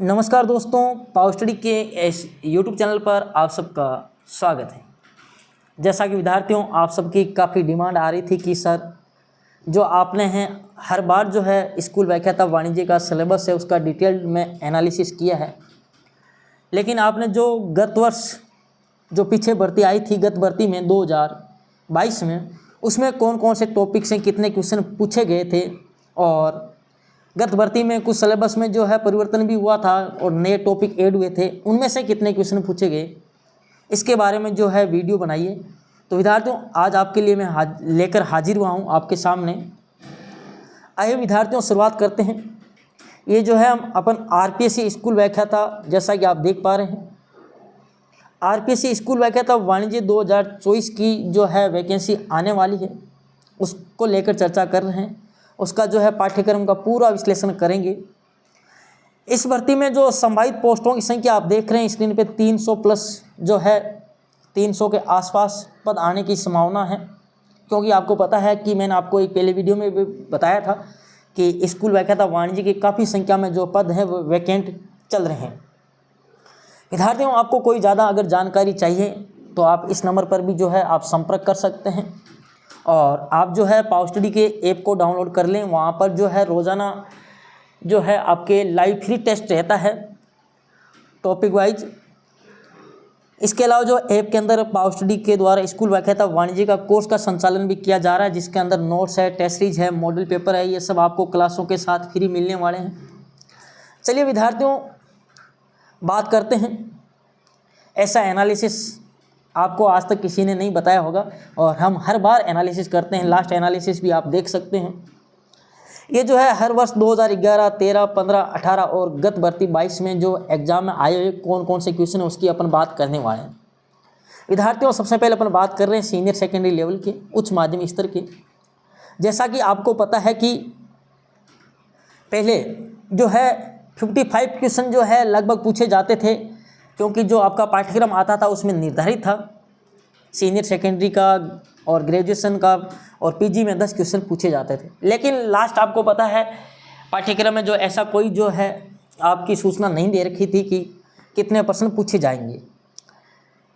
नमस्कार दोस्तों, power study के इस यूट्यूब चैनल पर आप सबका स्वागत है। जैसा कि विद्यार्थियों, आप सबकी काफ़ी डिमांड आ रही थी कि सर जो आपने हैं हर बार जो है स्कूल व्याख्याता वाणिज्य का सिलेबस है उसका डिटेल में एनालिसिस किया है, लेकिन आपने जो गत वर्ष जो पीछे भर्ती आई थी गत भर्ती में 2022 में, उसमें कौन कौन से टॉपिक्स हैं, कितने क्वेश्चन पूछे गए थे और गत भर्ती में कुछ सिलेबस में जो है परिवर्तन भी हुआ था और नए टॉपिक ऐड हुए थे, उनमें से कितने क्वेश्चन पूछे गए, इसके बारे में जो है वीडियो बनाइए। तो विद्यार्थियों, आज आपके लिए मैं लेकर हाजिर हुआ हूँ आपके सामने। आइए विद्यार्थियों, शुरुआत करते हैं। ये जो है हम अपन आरपीएससी स्कूल व्याख्याता, जैसा कि आप देख पा रहे हैं, आरपीएससी स्कूल व्याख्याता वाणिज्य 2024 की जो है वैकेंसी आने वाली है, उसको लेकर चर्चा कर रहे हैं। उसका जो है पाठ्यक्रम का पूरा विश्लेषण करेंगे। इस भर्ती में जो संभावित पोस्टों की संख्या आप देख रहे हैं स्क्रीन पे, 300 प्लस जो है 300 के आसपास पद आने की संभावना है, क्योंकि आपको पता है कि मैंने आपको एक पहले वीडियो में भी बताया था कि स्कूल व्याख्याता वाणिज्य की काफ़ी संख्या में जो पद हैं वो वैकेंट चल रहे हैं। विद्यार्थियों, आपको कोई ज़्यादा अगर जानकारी चाहिए तो आप इस नंबर पर भी जो है आप संपर्क कर सकते हैं और आप जो है पावर स्टडी के ऐप को डाउनलोड कर लें। वहाँ पर जो है रोज़ाना जो है आपके लाइव फ्री टेस्ट रहता है टॉपिक वाइज। इसके अलावा जो ऐप के अंदर पावर स्टडी के द्वारा स्कूल व्याख्याता वाणिज्य का कोर्स का संचालन भी किया जा रहा है, जिसके अंदर नोट्स है, टेस्ट सीरीज है, मॉडल पेपर है, ये सब आपको क्लासों के साथ फ्री मिलने वाले हैं। चलिए विद्यार्थियों, बात करते हैं। ऐसा एनालिसिस आपको आज तक किसी ने नहीं बताया होगा और हम हर बार एनालिसिस करते हैं। लास्ट एनालिसिस भी आप देख सकते हैं। ये जो है हर वर्ष 2011, 13, 15, 18 और गत भर्ती 22 में जो एग्जाम में आए हुए कौन कौन से क्वेश्चन है उसकी अपन बात करने वाले हैं। विद्यार्थियों, सबसे पहले अपन बात कर रहे हैं सीनियर सेकेंडरी लेवल के, उच्च माध्यमिक स्तर के। जैसा कि आपको पता है कि पहले जो है 55 क्वेश्चन जो है लगभग पूछे जाते थे, क्योंकि जो आपका पाठ्यक्रम आता था उसमें निर्धारित था सीनियर सेकेंडरी का और ग्रेजुएशन का, और पीजी में 10 क्वेश्चन पूछे जाते थे। लेकिन लास्ट आपको पता है पाठ्यक्रम में जो ऐसा कोई जो है आपकी सूचना नहीं दे रखी थी कि कितने प्रश्न पूछे जाएंगे,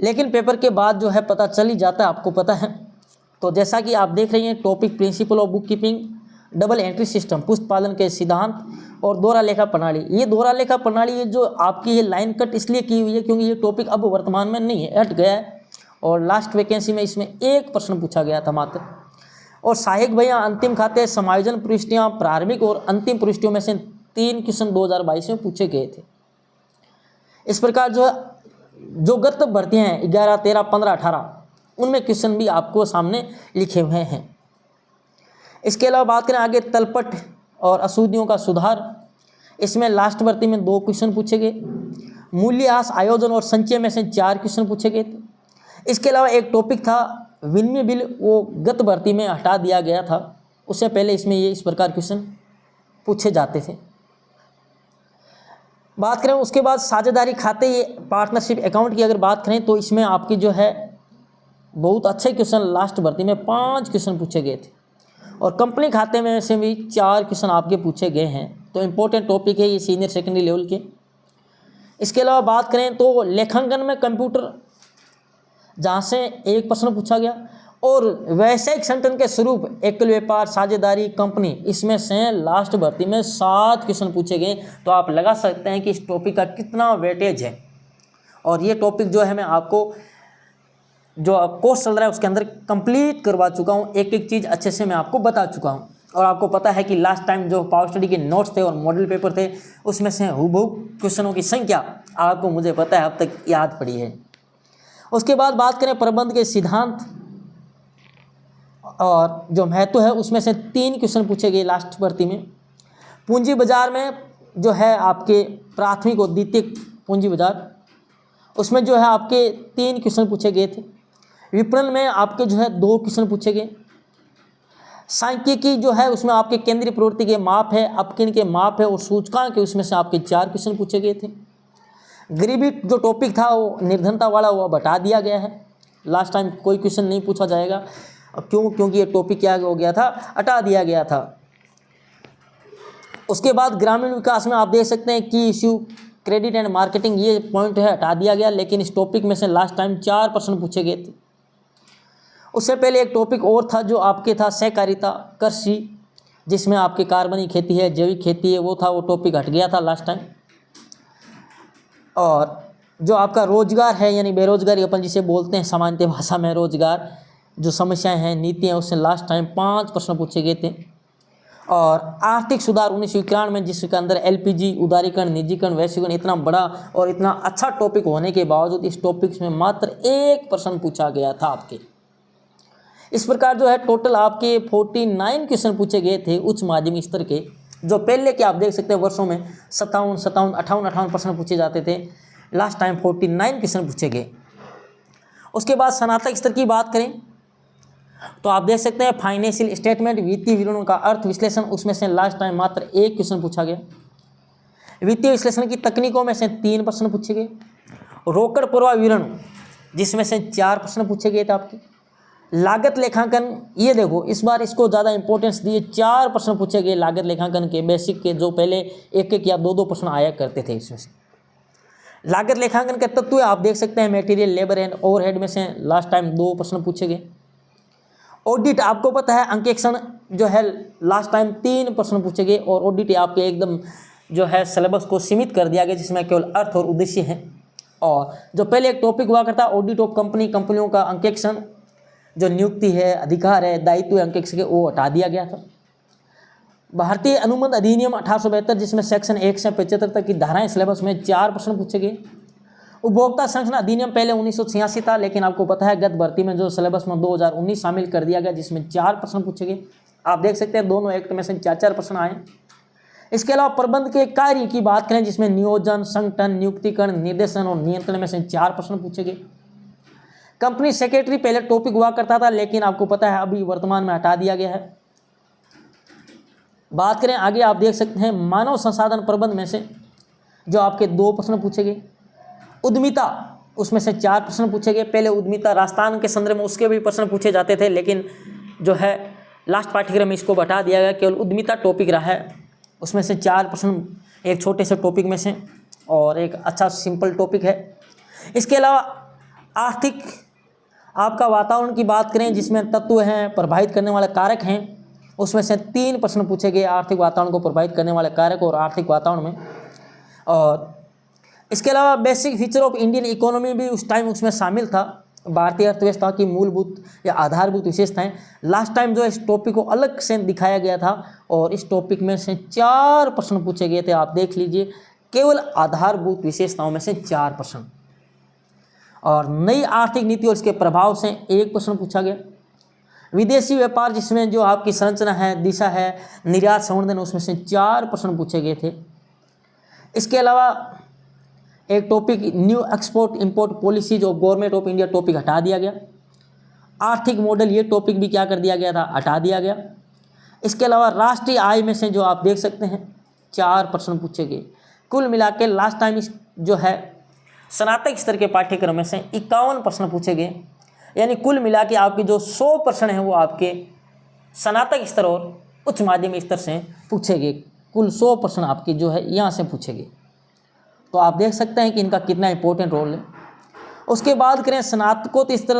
लेकिन पेपर के बाद जो है पता चल ही जाता है, आपको पता है। तो जैसा कि आप देख रहे हैं, topic principle of book keeping, double entry system, पुस्तक पालन के सिद्धांत और दोहरा लेखा प्रणाली। ये दोहरा लेखा प्रणाली ये जो आपकी ये लाइन कट इसलिए की हुई है क्योंकि ये टॉपिक अब वर्तमान में नहीं है, हट गया है और लास्ट वैकेंसी में इसमें एक प्रश्न पूछा गया था मात्र। और सहायक भैया अंतिम खाते, समायोजन प्रविष्टियाँ, प्रारंभिक और अंतिम प्रविष्टियों में से 3 क्वेश्चन 2022 में पूछे गए थे। इस प्रकार जो गत भर्तियाँ हैं 11, 13, 15, 18, उनमें क्वेश्चन भी आपको सामने लिखे हुए हैं। इसके अलावा बात करें आगे, तलपट और अशुद्धियों का सुधार, इसमें लास्ट भर्ती में 2 क्वेश्चन पूछे गए। मूल्यह्रास, आयोजन और संचय में से 4 क्वेश्चन पूछे गए थे। इसके अलावा एक टॉपिक था विनिमय बिल, वो गत भर्ती में हटा दिया गया था, उससे पहले इसमें ये इस प्रकार क्वेश्चन पूछे जाते थे। बात करें उसके बाद साझेदारी खाते, ये पार्टनरशिप अकाउंट की अगर बात करें तो इसमें आपकी जो है बहुत अच्छे क्वेश्चन लास्ट भर्ती में 5 क्वेश्चन पूछे गए थे और कंपनी खाते में से भी 4 क्वेश्चन आपके पूछे गए हैं। तो इम्पोर्टेंट टॉपिक है ये सीनियर सेकेंडरी लेवल के। इसके अलावा बात करें तो लेखांकन में कंप्यूटर, जहाँ से 1 प्रश्न पूछा गया, और वैश्विक संगठन के स्वरूप, एकल व्यापार, साझेदारी, कंपनी, इसमें से लास्ट भर्ती में 7 क्वेश्चन पूछे गए। तो आप लगा सकते हैं कि इस टॉपिक का कितना वेटेज है। और ये टॉपिक जो है मैं आपको जो कोर्स चल रहा है उसके अंदर कंप्लीट करवा चुका हूँ, एक एक चीज़ अच्छे से मैं आपको बता चुका हूँ। और आपको पता है कि लास्ट टाइम जो पावर स्टडी के नोट्स थे और मॉडल पेपर थे, उसमें से हूबहू क्वेश्चनों की संख्या आपको, मुझे पता है, अब तक याद पड़ी है। उसके बाद बात करें प्रबंध के सिद्धांत और जो महत्व है, उसमें से 3 क्वेश्चन पूछे गए लास्ट भर्ती में। पूंजी बाजार में जो है आपके प्राथमिक और द्वितीयक पूंजी बाजार, उसमें जो है आपके 3 क्वेश्चन पूछे गए थे। विपणन में आपके जो है 2 क्वेश्चन पूछे गए। सांख्यिकी जो है उसमें आपके केंद्रीय प्रवृत्ति के माप है, अपकिन के माप है और सूचकांक के, उसमें से आपके 4 क्वेश्चन पूछे गए थे। गरीबी जो टॉपिक था वो निर्धनता वाला, वो हटा दिया गया है। लास्ट टाइम कोई क्वेश्चन नहीं पूछा जाएगा, क्योंकि ये टॉपिक क्या हो गया था, हटा दिया गया था। उसके बाद ग्रामीण विकास में आप देख सकते हैं कि इश्यू क्रेडिट एंड मार्केटिंग ये पॉइंट है हटा दिया गया, लेकिन इस टॉपिक में से लास्ट टाइम 4 प्रश्न पूछे गए थे। उससे पहले एक टॉपिक और था जो आपके था सहकारिता कृषि, जिसमें आपके कार्बनिक खेती है, जैविक खेती है, वो था, वो टॉपिक हट गया था लास्ट टाइम। और जो आपका रोजगार है यानी बेरोजगारी अपन जिसे बोलते हैं सामान्य भाषा में, रोजगार जो समस्याएं हैं, नीतियां, उससे लास्ट टाइम 5 प्रश्न पूछे गए थे। और आर्थिक सुधार 1991 में, जिसके अंदर एलपीजी, उदारीकरण, निजीकरण, वैश्वीकरण, इतना बड़ा और इतना अच्छा टॉपिक होने के बावजूद इस टॉपिक में मात्र 1 प्रश्न पूछा गया था आपके। इस प्रकार जो है टोटल आपके 49 क्वेश्चन पूछे गए थे उच्च माध्यमिक स्तर के, जो पहले के आप देख सकते हैं वर्षों में 57, 58 प्रश्न पूछे जाते थे, लास्ट टाइम 49 क्वेश्चन पूछे गए। उसके बाद स्नातक स्तर की बात करें तो आप देख सकते हैं फाइनेंशियल स्टेटमेंट, वित्तीय विवरणों का अर्थ विश्लेषण, उसमें से लास्ट टाइम मात्र 1 क्वेश्चन पूछा गया। वित्तीय विश्लेषण की तकनीकों में से 3 प्रश्न पूछे गए। रोकड़ प्रवाह विवरण, जिसमें से 4 प्रश्न पूछे गए थे आपके। लागत लेखांकन, ये देखो इस बार इसको ज़्यादा इंपॉर्टेंस दिए, 4 प्रश्न पूछे गए लागत लेखांकन के बेसिक के, जो पहले 1-1 या 2-2 प्रश्न आया करते थे इसमें से। लागत लेखांकन के तत्व आप देख सकते हैं मटेरियल, लेबर एंड ओवरहेड में से लास्ट टाइम 2 प्रश्न पूछे गए। ऑडिट आपको पता है, अंकेक्षण जो है लास्ट टाइम 3 प्रश्न पूछे गए। और ऑडिट आपके एकदम जो है सिलेबस को सीमित कर दिया गया, जिसमें केवल अर्थ और उद्देश्य है। और जो पहले एक टॉपिक हुआ करता ऑडिट ऑफ कंपनी, कंपनियों का अंकेक्षण, जो नियुक्ति है, अधिकार है, दायित्व अंकेक्षण के, वो हटा दिया गया था। भारतीय अनुबंध अधिनियम 1872, जिसमें सेक्शन 1 से 75 तक की धाराएं सिलेबस में 4 प्रश्न पूछे गए। उपभोक्ता संरक्षण अधिनियम पहले 1986 था, लेकिन आपको पता है गत भर्ती में जो सिलेबस में 2019 शामिल कर दिया गया, जिसमें 4 प्रश्न पूछे गए। आप देख सकते हैं दोनों एक्ट में से 4-4 प्रश्न आए। इसके अलावा प्रबंध के कार्य की बात करें, जिसमें नियोजन, संगठन, नियुक्तिकरण, निर्देशन और नियंत्रण में से 4 प्रश्न पूछे गए। कंपनी सेक्रेटरी पहले टॉपिक हुआ करता था, लेकिन आपको पता है अभी वर्तमान में हटा दिया गया है। बात करें आगे, आप देख सकते हैं मानव संसाधन प्रबंध में से जो आपके 2 प्रश्न पूछे गए। उद्यमिता, उसमें से 4 प्रश्न पूछे गए। पहले उद्यमिता राजस्थान के संदर्भ में उसके भी प्रश्न पूछे जाते थे, लेकिन जो है लास्ट पाठ्यक्रम में इसको बता दिया गया, केवल उद्यमिता टॉपिक रहा है। उसमें से 4 प्रश्न एक छोटे से टॉपिक में से, और एक अच्छा सिंपल टॉपिक है। इसके अलावा आर्थिक आपका वातावरण की बात करें, जिसमें तत्व हैं, प्रभावित करने वाले कारक हैं, उसमें से 3 प्रश्न पूछे गए आर्थिक वातावरण को प्रभावित करने वाले कारक और आर्थिक वातावरण में। और इसके अलावा basic feature of Indian economy भी उस टाइम उसमें शामिल था, भारतीय अर्थव्यवस्था की मूलभूत या आधारभूत विशेषताएं। लास्ट टाइम जो इस टॉपिक को अलग से दिखाया गया था, और इस टॉपिक में से 4 प्रश्न पूछे गए थे। आप देख लीजिए, केवल आधारभूत विशेषताओं में से 4 प्रश्न। और नई आर्थिक नीति और इसके प्रभाव से 1 प्रश्न पूछा गया। विदेशी व्यापार, जिसमें जो आपकी संरचना है, दिशा है, निर्यात संवर्धन, उसमें से 4 प्रश्न पूछे गए थे। इसके अलावा एक topic new export import policy, जो गवर्नमेंट ऑफ इंडिया टॉपिक हटा दिया गया। आर्थिक मॉडल, ये टॉपिक भी क्या कर दिया गया था, हटा दिया गया। इसके अलावा राष्ट्रीय आय में से जो आप देख सकते हैं 4 प्रश्न पूछे गए। कुल मिला के लास्ट टाइम इस जो है स्नातक स्तर के पाठ्यक्रम में से 51 प्रश्न पूछे गए, यानी कुल मिला के आपके जो 100 प्रश्न हैं वो आपके स्नातक स्तर और उच्च माध्यमिक स्तर से पूछे गए। कुल 100 प्रश्न आपके जो है यहाँ से पूछे गए। तो आप देख सकते हैं कि इनका कितना इंपॉर्टेंट रोल है। उसके बाद करें स्नातकोत्तर स्तर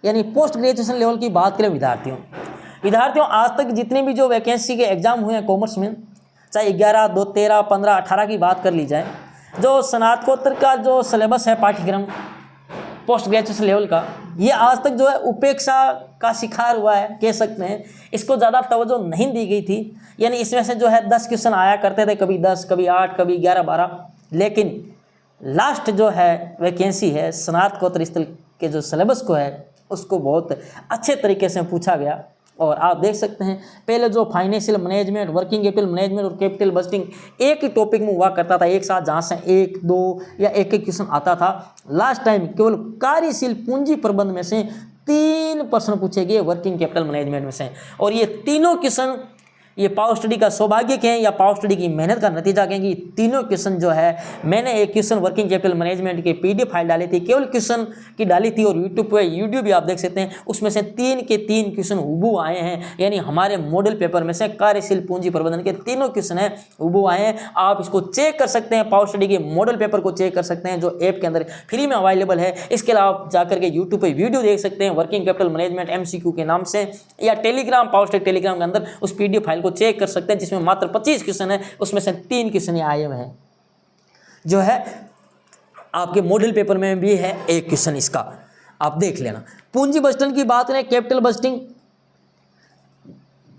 यानी पोस्ट ग्रेजुएशन लेवल की बात करें विद्यार्थियों आज तक जितने भी जो वैकेंसी के एग्जाम हुए हैं कॉमर्स में, चाहे 11, 2, 13, 15, 18 की बात कर ली जाए, जो स्नातकोत्तर का जो सिलेबस है पाठ्यक्रम पोस्ट ग्रेजुएशन लेवल का, ये आज तक जो है उपेक्षा का शिकार हुआ है कह सकते हैं। इसको ज़्यादा तवज्जो नहीं दी गई थी, यानी इसमें से जो है 10 क्वेश्चन आया करते थे, कभी 10, कभी 8, कभी 11, 12, लेकिन लास्ट जो है वैकेंसी है स्नातकोत्तर स्तर के जो सिलेबस को है उसको बहुत अच्छे तरीके से पूछा गया। और आप देख सकते हैं पहले जो financial management, working capital management और कैपिटल बजटिंग एक ही टॉपिक में हुआ करता था एक साथ, जहाँ से 1, 2 या एक क्वेश्चन आता था। लास्ट टाइम केवल कार्यशील पूंजी प्रबंध में से 3 प्रश्न पूछे गए वर्किंग कैपिटल मैनेजमेंट में से, और ये तीनों क्वेश्चन ये पावर स्टडी का सौभाग्य कहें या पावर स्टडी की मेहनत का नतीजा कहें कि तीनों क्वेश्चन जो है मैंने एक क्वेश्चन वर्किंग कैपिटल मैनेजमेंट के पीडीएफ फाइल डाली थी, केवल क्वेश्चन की डाली थी और यूट्यूब पे वीडियो भी आप देख सकते हैं, उसमें से 3 के 3 क्वेश्चन हूबहू आए हैं। यानी हमारे मॉडल पेपर में से कार्यशील पूंजी प्रबंधन के तीनों क्वेश्चन हैं हूबहू आए हैं। आप इसको चेक कर सकते हैं, पावर स्टडी के मॉडल पेपर को चेक कर सकते हैं जो ऐप के अंदर फ्री में अवेलेबल है। इसके अलावा आप जाकर के यूट्यूब पर वीडियो देख सकते हैं वर्किंग कैपिटल मैनेजमेंट MCQ के नाम से, या टेलीग्राम पावर स्टडी टेलीग्राम के अंदर उस PDF फाइल को चेक कर सकते हैं जिसमें मात्र 25 क्वेश्चन है, उसमें से 3 क्वेश्चन आए हुए हैं। जो है आपके मॉडल पेपर में भी है एक क्वेश्चन, इसका आप देख लेना। पूंजी बजटिंग की बात करें, कैपिटल बजटिंग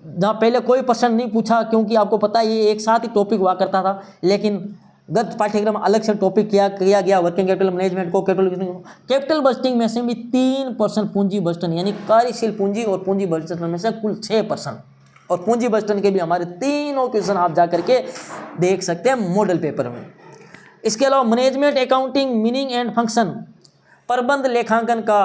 जहाँ पहले कोई प्रश्न नहीं पूछा क्योंकि आपको पता है ये एक साथ ही टॉपिक हुआ करता था, लेकिन गत पाठ्यक्रम अलग से टॉपिक किया गया वर्किंग कैपिटल मैनेजमेंट को। कैपिटल बजटिंग में से भी 3% पूंजी बजटन यानी कार्यशील पूंजी और पूंजी बजटन में से कुल 6%, और पूंजी बजटन के भी हमारे तीनों क्वेश्चन आप जा करके देख सकते हैं मॉडल पेपर में। इसके अलावा management accounting meaning and function, प्रबंध लेखांकन का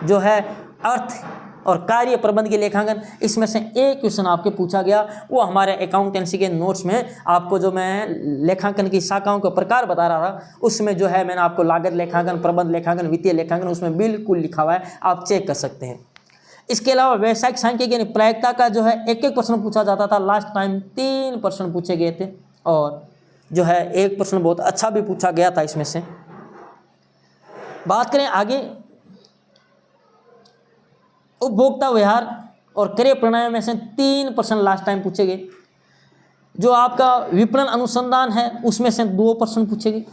जो है अर्थ और कार्य प्रबंध के लेखांकन, इसमें से एक क्वेश्चन आपके पूछा गया, वो हमारे अकाउंटेंसी के नोट्स में आपको जो मैं लेखांकन की शाखाओं का प्रकार बता रहा था उसमें जो है मैंने आपको लागत लेखांकन, प्रबंध लेखांकन, वित्तीय लेखांकन उसमें बिल्कुल लिखा हुआ है, आप चेक कर सकते हैं। इसके अलावा व्यावसायिक सांख्यिकी यानी प्रायिकता का जो है एक प्रश्न पूछा जाता था, लास्ट टाइम 3 प्रश्न पूछे गए थे और जो है एक प्रश्न बहुत अच्छा भी पूछा गया था इसमें से। बात करें आगे, उपभोक्ता व्यवहार और क्रय प्रणाली में से 3 प्रश्न लास्ट टाइम पूछे गए। जो आपका विपणन अनुसंधान है उसमें से 2 प्रश्न पूछे गए।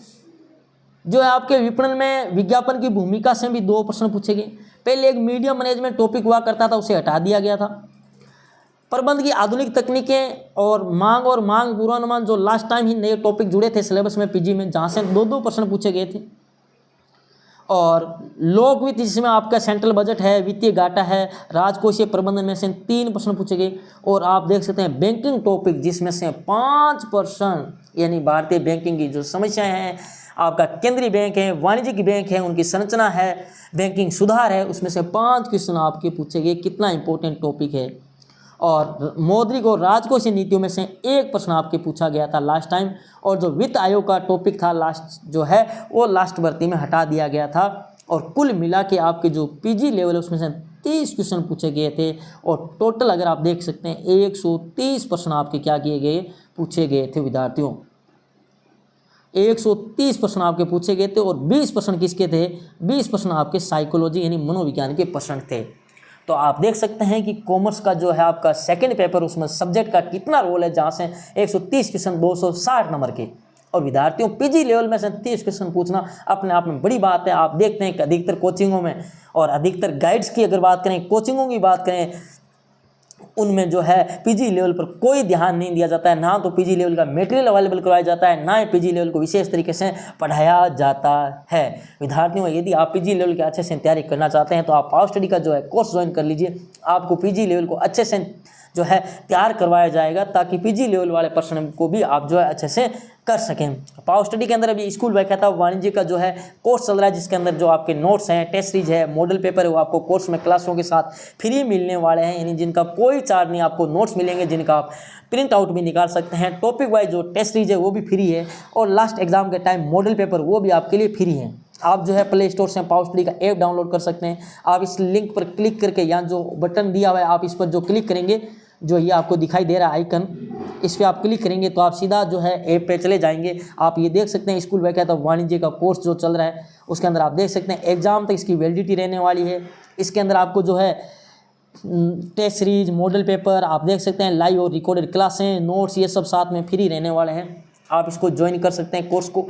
जो है आपके विपणन में विज्ञापन की भूमिका से भी 2 प्रश्न पूछे गए। पहले एक मीडिया मैनेजमेंट टॉपिक हुआ करता था, उसे हटा दिया गया था। प्रबंध की आधुनिक तकनीकें और मांग पूर्वानुमान जो लास्ट टाइम ही नए टॉपिक जुड़े थे सिलेबस में पीजी में, जहाँ से 2 प्रश्न पूछे गए थे। और लोक वित्त जिसमें आपका सेंट्रल बजट है, वित्तीय घाटा है, राजकोषीय प्रबंधन में से 3 प्रश्न पूछे गए। और आप देख सकते हैं बैंकिंग टॉपिक जिसमें से 5% यानी भारतीय बैंकिंग की जो समस्याएं हैं, आपका केंद्रीय बैंक है, वाणिज्यिक बैंक है, उनकी संरचना है, बैंकिंग सुधार है, उसमें से 5 क्वेश्चन आपके पूछे गए। कितना इंपॉर्टेंट टॉपिक है। और मौद्रिक और राजकोषीय नीतियों में से 1 प्रश्न आपके पूछा गया था लास्ट टाइम। और जो वित्त आयोग का टॉपिक था लास्ट जो है वो लास्ट भर्ती में हटा दिया गया था। और कुल मिला के आपके जो पीजी लेवल है उसमें से 30 क्वेश्चन पूछे गए थे। और टोटल अगर आप देख सकते हैं 130 प्रश्न आपके क्या किए गए, पूछे गए थे विद्यार्थियों। 130 प्रश्न आपके पूछे गए थे और 20 प्रश्न किसके थे, 20 प्रश्न आपके साइकोलॉजी यानी मनोविज्ञान के प्रश्न थे। तो आप देख सकते हैं कि कॉमर्स का जो है आपका सेकंड पेपर, उसमें सब्जेक्ट का कितना रोल है, जहाँ से 130 क्वेश्चन 260 नंबर के। और विद्यार्थियों पीजी लेवल में से 30 क्वेश्चन पूछना अपने आप में बड़ी बात है। आप देखते हैं कि अधिकतर कोचिंगों में और अधिकतर गाइड्स की अगर बात करें, कोचिंगों की बात करें, उनमें जो है पीजी लेवल पर कोई ध्यान नहीं दिया जाता है। ना तो पीजी लेवल का मटेरियल अवेलेबल करवाया जाता है, ना ही पीजी लेवल को विशेष तरीके से पढ़ाया जाता है। विद्यार्थियों यदि आप पीजी लेवल के अच्छे से तैयारी करना चाहते हैं तो आप पावर स्टडी का जो है कोर्स ज्वाइन कर लीजिए। आपको पीजी लेवल को अच्छे से जो है तैयार करवाया जाएगा ताकि पीजी लेवल वाले प्रश्न को भी आप जो है अच्छे से कर सकें। पावर स्टडी के अंदर अभी स्कूल व्याख्याता वाणिज्य का जो है कोर्स चल रहा है, जिसके अंदर जो आपके नोट्स हैं, टेस्ट सीरीज है, मॉडल पेपर है, वो आपको कोर्स में क्लासों के साथ फ्री मिलने वाले हैं। यानी जिनका कोई चार्ज नहीं, आपको नोट्स मिलेंगे जिनका आप प्रिंट आउट भी निकाल सकते हैं। टॉपिक वाइज जो टेस्ट सीरीज है वो भी फ्री है। और लास्ट एग्जाम के टाइम मॉडल पेपर वो भी आपके लिए फ्री है। आप जो है प्ले स्टोर से पावर स्टडी का ऐप डाउनलोड कर सकते हैं। आप इस लिंक पर क्लिक करके, यहाँ जो बटन दिया हुआ है आप इस पर जो क्लिक करेंगे, जो ये आपको दिखाई दे रहा है आइकन, इस पर आप क्लिक करेंगे तो आप सीधा जो है ऐप पे चले जाएंगे। आप ये देख सकते हैं स्कूल व्याख्याता वाणिज्य का कोर्स जो चल रहा है उसके अंदर आप देख सकते हैं एग्जाम तक इसकी वैलिडिटी रहने वाली है। इसके अंदर आपको जो है टेस्ट सीरीज, मॉडल पेपर आप देख सकते हैं, लाइव और रिकॉर्डेड क्लासें, नोट्स, ये सब साथ में फ्री रहने वाले हैं। आप इसको ज्वाइन कर सकते हैं कोर्स को।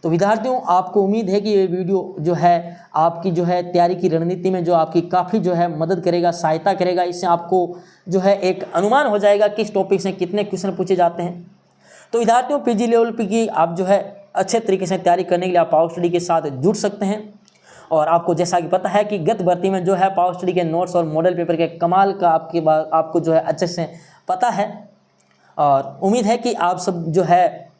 तो विद्यार्थियों आपको उम्मीद है कि ये वीडियो जो है आपकी जो है तैयारी की रणनीति में जो आपकी काफ़ी जो है मदद करेगा, सहायता करेगा। इससे आपको जो है एक अनुमान हो जाएगा किस टॉपिक से कितने क्वेश्चन पूछे जाते हैं। तो विद्यार्थियों पीजी लेवल की आप जो है अच्छे तरीके से तैयारी करने के लिए आप पावर स्टडी के साथ जुड़ सकते हैं। और आपको जैसा कि पता है कि गत भर्ती में जो है पावर स्टडी के नोट्स और मॉडल पेपर के कमाल का आपको जो है अच्छे से पता है। और उम्मीद है कि आप सब जो है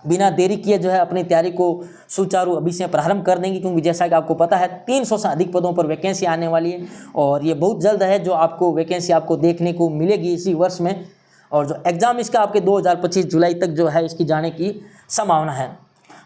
बिना देरी किए जो है अपनी तैयारी को सुचारू अभी से प्रारंभ कर देंगे, क्योंकि जैसा कि आपको पता है 300 से अधिक पदों पर वैकेंसी आने वाली है और ये बहुत जल्द है जो आपको वैकेंसी आपको देखने को मिलेगी इसी वर्ष में। और जो एग्ज़ाम इसका आपके 2025 जुलाई तक जो है इसकी जाने की संभावना है।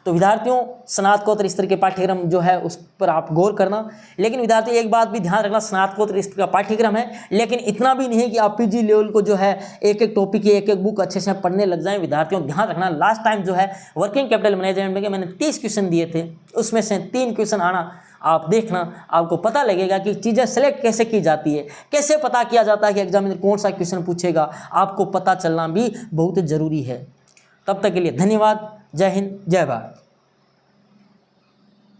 तो विद्यार्थियों, स्नातकोत्तर स्तर के पाठ्यक्रम जो है उस पर आप गौर करना। लेकिन विद्यार्थियों, एक बात भी ध्यान रखना, स्नातकोत्तर स्तर का पाठ्यक्रम है, लेकिन इतना भी नहीं है कि आप पीजी लेवल को जो है एक एक टॉपिक की एक एक बुक अच्छे से पढ़ने लग जाएं। विद्यार्थियों ध्यान रखना, लास्ट टाइम जो है वर्किंग कैपिटल मैनेजमेंट में मैंने 30 क्वेश्चन दिए थे, उसमें से 3 क्वेश्चन आना आप देखना, आपको पता लगेगा कि चीज़ें सेलेक्ट कैसे की जाती है, कैसे पता किया जाता है कि एग्जामिनर कौन सा क्वेश्चन पूछेगा, आपको पता चलना भी बहुत ज़रूरी है। तब तक के लिए धन्यवाद। जय हिंद, जय भारत।